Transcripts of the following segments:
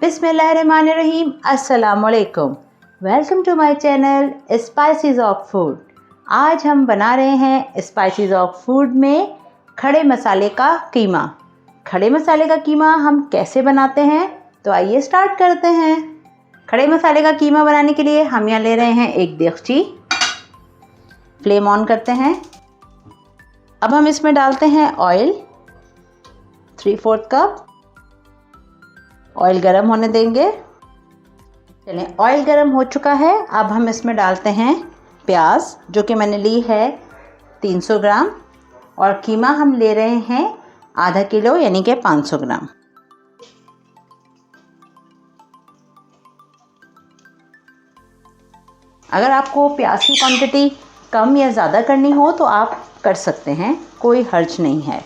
बिस्मिल्लाहिर्रहमानिर्रहीम। अस्सलामुअलैकुम। Welcome to my channel spices of food. आज हम बना रहे हैं स्पाइसेस ऑफ फूड में खड़े मसाले का कीमा। खड़े मसाले का कीमा हम कैसे बनाते हैं, तो आइए स्टार्ट करते हैं। खड़े मसाले का कीमा बनाने के लिए हम यहाँ ले रहे हैं एक देगची। फ्लेम ऑन करते हैं। अब हम इसमें डालते हैं ऑयल 3/4 कप। ऑयल गरम होने देंगे। चलें, ऑयल गरम हो चुका है। अब हम इसमें डालते हैं प्याज, जो कि मैंने ली है 300 ग्राम, और कीमा हम ले रहे हैं आधा किलो यानी कि 500 ग्राम। अगर आपको प्याज की क्वांटिटी कम या ज़्यादा करनी हो तो आप कर सकते हैं, कोई हर्ज नहीं है।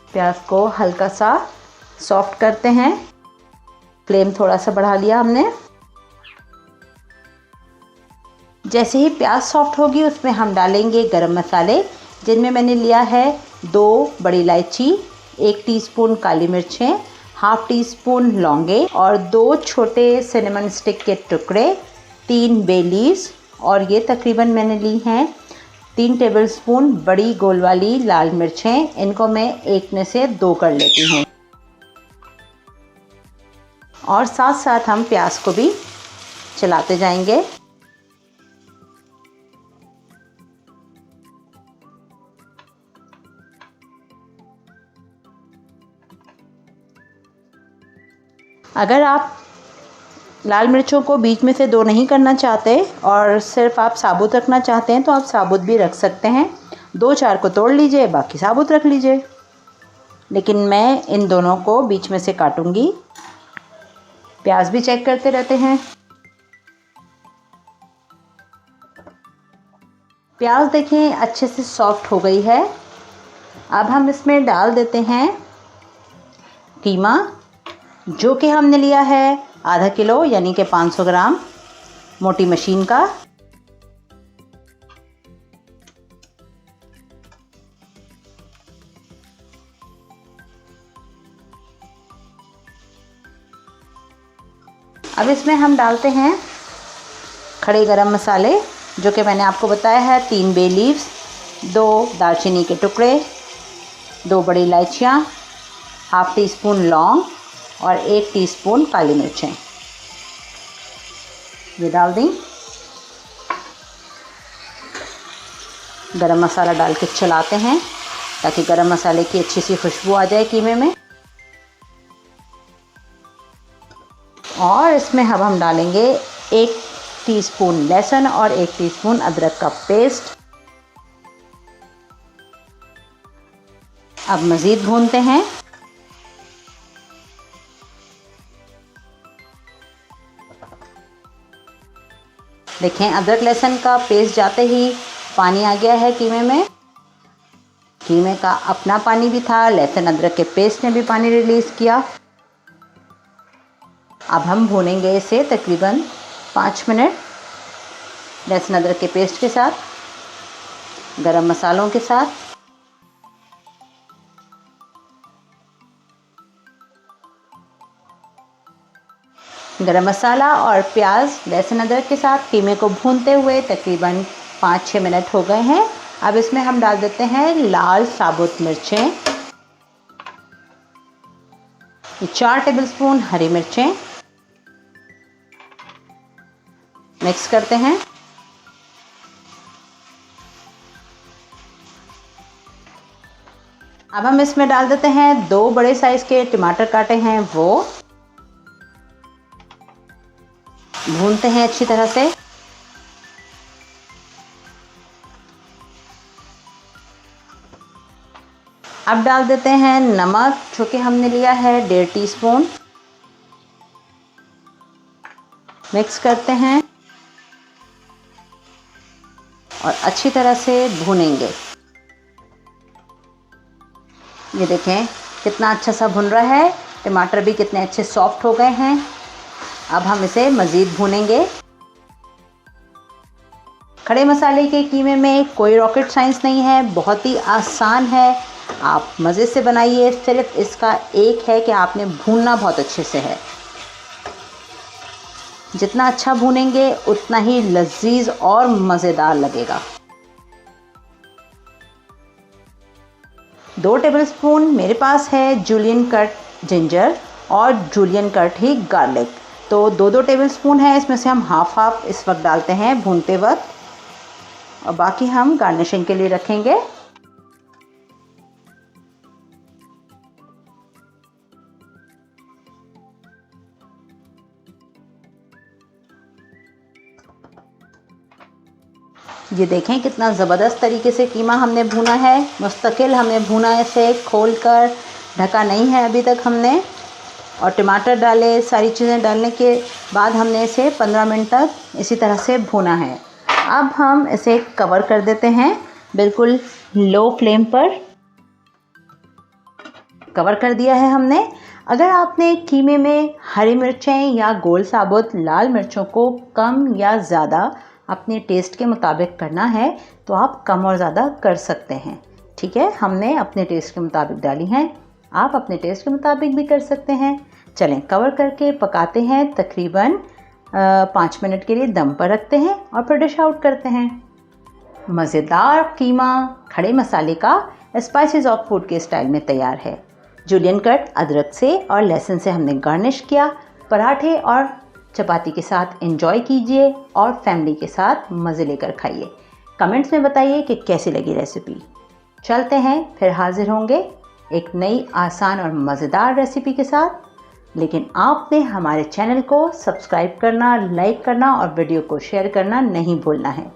प्याज को हल्का सा सॉफ्ट करते हैं। फ्लेम थोड़ा सा बढ़ा लिया हमने। जैसे ही प्याज सॉफ्ट होगी उसमें हम डालेंगे गरम मसाले, जिनमें मैंने लिया है 2 बड़ी इलायची, 1 टीस्पून काली मिर्चें, हाफ टी स्पून लौंगे और 2 छोटे सिनेमन स्टिक के टुकड़े, 3 बे लीव्स, और ये तकरीबन मैंने ली हैं 3 टेबलस्पून बड़ी गोल वाली लाल मिर्चें। इनको मैं एक में से 2 कर लेती हूँ। और साथ साथ हम प्याज को भी चलाते जाएंगे। अगर आप लाल मिर्चों को बीच में से 2 नहीं करना चाहते और सिर्फ आप साबुत रखना चाहते हैं तो आप साबुत भी रख सकते हैं। 2-4 को तोड़ लीजिए, बाकी साबुत रख लीजिए। लेकिन मैं इन दोनों को बीच में से काटूंगी। प्याज भी चेक करते रहते हैं। प्याज देखें अच्छे से सॉफ्ट हो गई है। अब हम इसमें डाल देते हैं कीमा, जो कि हमने लिया है आधा किलो यानी कि 500 ग्राम मोटी मशीन का। अब इसमें हम डालते हैं खड़े गरम मसाले, जो कि मैंने आपको बताया है 3 बे लीव्स, 2 दालचीनी के टुकड़े, 2 बड़ी इलायचियाँ, हाफ टी स्पून लौंग और 1 टीस्पून काली मिर्चें। ये डाल दें। गरम मसाला डाल के चलाते हैं ताकि गरम मसाले की अच्छी सी खुशबू आ जाए कीमे में। और इसमें अब हम डालेंगे 1 टीस्पून लहसुन और 1 टीस्पून अदरक का पेस्ट। अब मज़ीद भूनते हैं। देखें, अदरक लहसुन का पेस्ट जाते ही पानी आ गया है कीमे में। कीमे का अपना पानी भी था, लहसुन अदरक के पेस्ट ने भी पानी रिलीज़ किया। अब हम भूनेंगे इसे तकरीबन 5 मिनट लहसुन अदरक के पेस्ट के साथ, गरम मसालों के साथ। गरम मसाला और प्याज लहसुन अदरक के साथ कीमे को भूनते हुए तकरीबन 5-6 मिनट हो गए हैं। अब इसमें हम डाल देते हैं लाल साबुत मिर्चें, 4 टेबलस्पून हरी मिर्चें। मिक्स करते हैं। अब हम इसमें डाल देते हैं 2 बड़े साइज के टमाटर काटे हैं, वो भूनते हैं अच्छी तरह से। अब डाल देते हैं नमक, जो कि हमने लिया है 1.5 टीस्पून। मिक्स करते हैं और अच्छी तरह से भूनेंगे। ये देखें कितना अच्छा सा भुन रहा है। टमाटर भी कितने अच्छे सॉफ्ट हो गए हैं। अब हम इसे मज़ीद भूनेंगे। खड़े मसाले के कीमे में कोई रॉकेट साइंस नहीं है, बहुत ही आसान है। आप मज़े से बनाइए। सिर्फ इसका एक है कि आपने भूनना बहुत अच्छे से है। जितना अच्छा भूनेंगे उतना ही लजीज और मज़ेदार लगेगा। 2 टेबलस्पून मेरे पास है जूलियन कट जिंजर और जूलियन कट ही गार्लिक। तो 2-2 टेबलस्पून है, इसमें से हम हाफ इस वक्त डालते हैं भूनते वक्त, और बाकी हम गार्निशिंग के लिए रखेंगे। ये देखें कितना ज़बरदस्त तरीके से कीमा हमने भूना है, मुस्तकिल हमने भूना है, इसे खोलकर ढका नहीं है अभी तक हमने। और टमाटर डाले, सारी चीज़ें डालने के बाद हमने इसे 15 मिनट तक इसी तरह से भूना है। अब हम इसे कवर कर देते हैं, बिल्कुल लो फ्लेम पर कवर कर दिया है हमने। अगर आपने कीमे में हरी मिर्चें या गोल साबुत लाल मिर्चों को कम या ज़्यादा अपने टेस्ट के मुताबिक करना है तो आप कम और ज़्यादा कर सकते हैं। ठीक है, हमने अपने टेस्ट के मुताबिक डाली हैं, आप अपने टेस्ट के मुताबिक भी कर सकते हैं। चलें, कवर करके पकाते हैं, तकरीबन 5 मिनट के लिए दम पर रखते हैं और फिर डिश आउट करते हैं। मज़ेदार कीमा खड़े मसाले का स्पाइसेस ऑफ फूड के स्टाइल में तैयार है। जूलियन कट अदरक से और लहसुन से हमने गार्निश किया। पराठे और चपाती के साथ एंजॉय कीजिए और फैमिली के साथ मज़े लेकर खाइए। कमेंट्स में बताइए कि कैसी लगी रेसिपी। चलते हैं, फिर हाजिर होंगे एक नई आसान और मज़ेदार रेसिपी के साथ। लेकिन आपने हमारे चैनल को सब्सक्राइब करना, लाइक करना और वीडियो को शेयर करना नहीं भूलना है।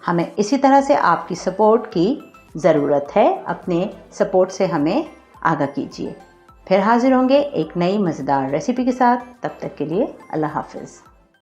हमें इसी तरह से आपकी सपोर्ट की ज़रूरत है। अपने सपोर्ट से हमें आगाह कीजिए। फिर हाजिर होंगे एक नई मज़ेदार रेसिपी के साथ। तब तक के लिए अल्लाह हाफ़िज़।